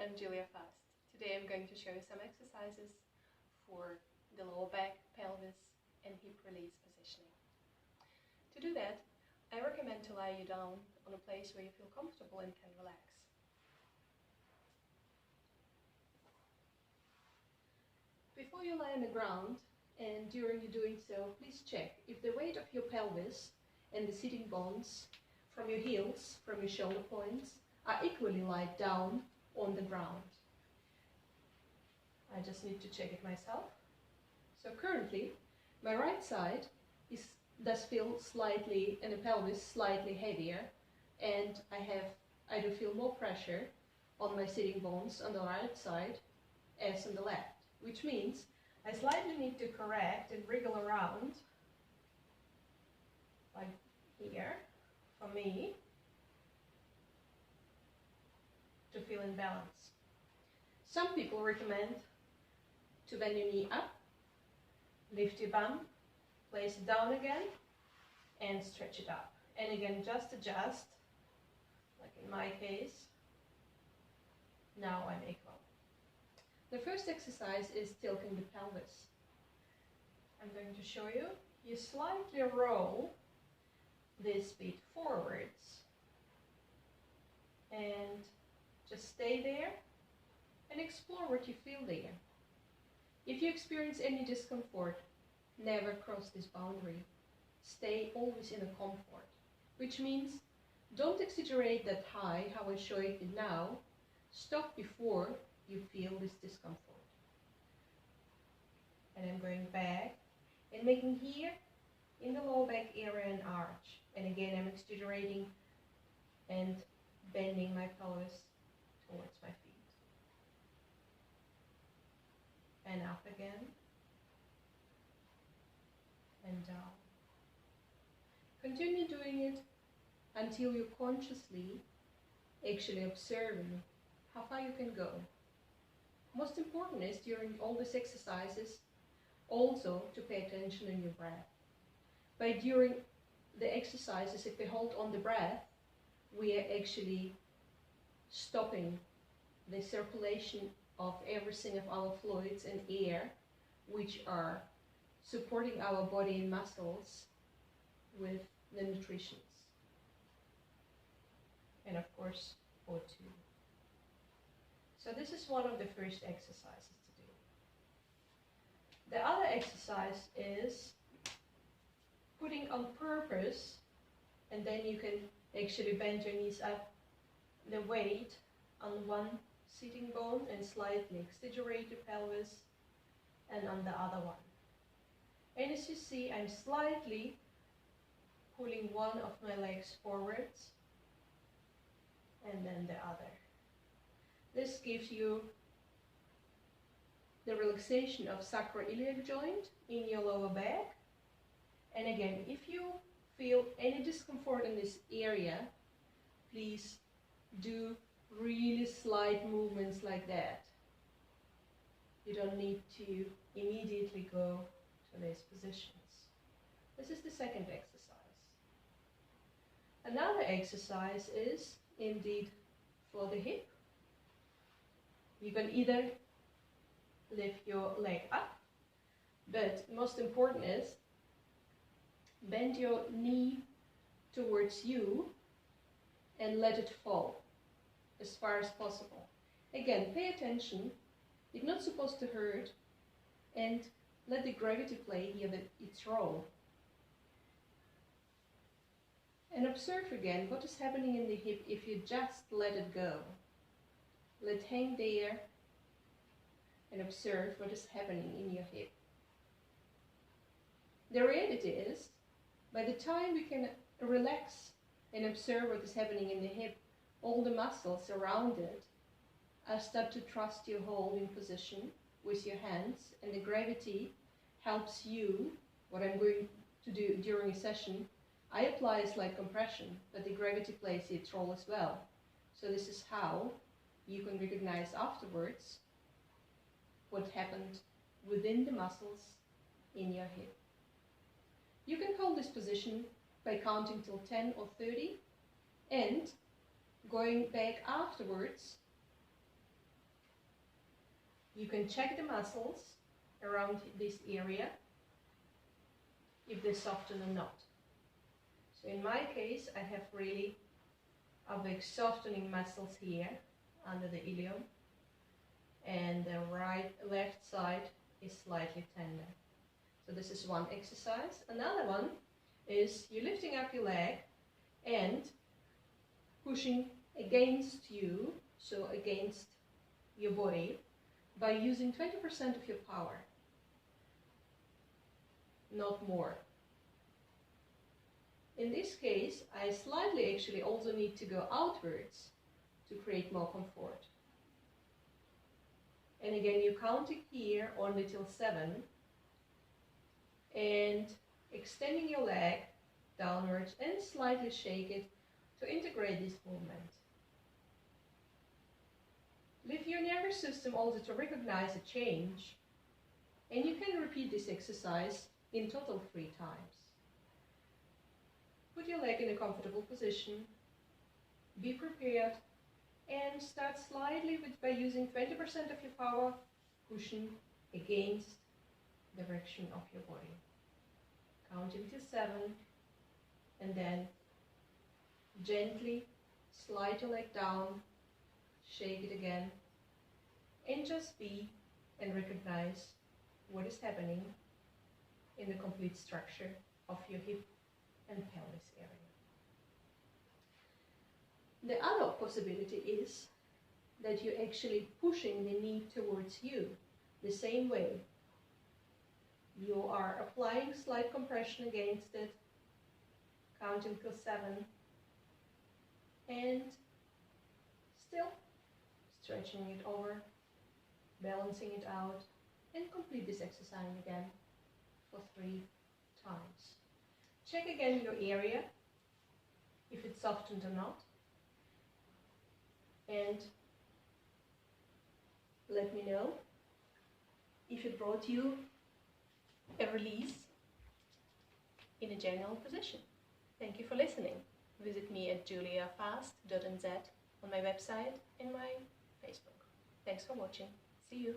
I'm Julia Fast. Today I'm going to show you some exercises for the lower back, pelvis and hip release positioning. To do that, I recommend to lie you down on a place where you feel comfortable and can relax. Before you lie on the ground and during you doing so, please check if the weight of your pelvis and the sitting bones from your heels, from your shoulder points, are equally laid down on the ground. I just need to check it myself. So currently, my right side does feel slightly, and the pelvis slightly heavier, and I do feel more pressure on my sitting bones on the right side as on the left, which means I slightly need to correct and wriggle around, like here, for me, to feel in balance. Some people recommend to bend your knee up, lift your bum, place it down again, and stretch it up. And again, just adjust, like in my case. Now I'm equal. The first exercise is tilting the pelvis. I'm going to show you. You slightly roll this bit forwards and just stay there and explore what you feel there. If you experience any discomfort, never cross this boundary. Stay always in a comfort, which means don't exaggerate that high, how I show it now. Stop before you feel this discomfort. And I'm going back and making here in the lower back area an arch. And again, I'm exaggerating and bending my pelvis towards my feet. And up again. And down. Continue doing it until you're consciously actually observing how far you can go. Most important is during all these exercises also to pay attention in your breath. But during the exercises, if we hold on the breath, we are actually stopping the circulation of everything of our fluids and air, which are supporting our body and muscles with the nutrition. And of course, O2. So this is one of the first exercises to do. The other exercise is putting on purpose, and then you can actually bend your knees up, the weight on one sitting bone and slightly exaggerate the pelvis, and on the other one. And as you see, I'm slightly pulling one of my legs forwards and then the other. This gives you the relaxation of sacroiliac joint in your lower back. And again, if you feel any discomfort in this area, please do really slight movements like that. You don't need to immediately go to these positions. This is the second exercise. Another exercise is indeed for the hip. You can either lift your leg up, but most important is bend your knee towards you and let it fall as far as possible. Again, pay attention. It's not supposed to hurt, and let the gravity play here its role. And observe again what is happening in the hip if you just let it go. Let it hang there and observe what is happening in your hip. The reality is, by the time we can relax and observe what is happening in the hip, all the muscles around it start to trust your holding position with your hands, and the gravity helps you. What I'm going to do during a session, I apply a slight compression, but the gravity plays its role as well. So this is how you can recognize afterwards what happened within the muscles in your hip. You can hold this position by counting till 10 or 30 and going back afterwards You can check the muscles around this area if they soften or not. So in my case, I have really a big softening muscles here under the ilium, and the left side is slightly tender. So this is one exercise. Another one is you lifting up your leg and pushing against you, so against your body, by using 20% of your power, not more. In this case, I slightly actually also need to go outwards to create more comfort. And again, you count it here only till 7, and extending your leg downwards and slightly shake it to integrate this movement. Lift your nervous system also to recognize a change, and you can repeat this exercise in total 3 times. Put your leg in a comfortable position, be prepared, and start slightly by using 20% of your power, pushing against the direction of your body. Counting to 7, and then gently slide your leg down, shake it again, and just be and recognize what is happening in the complete structure of your hip and pelvis area. The other possibility is that you're actually pushing the knee towards you the same way. You are applying slight compression against it, counting till 7, and still stretching it over, balancing it out, and complete this exercise again for 3 times. Check again your area, if it's softened or not, and let me know if it brought you a release in a general position. Thank you for listening. Visit me at juliafast.nz on my website and my Facebook. Thanks for watching. See you.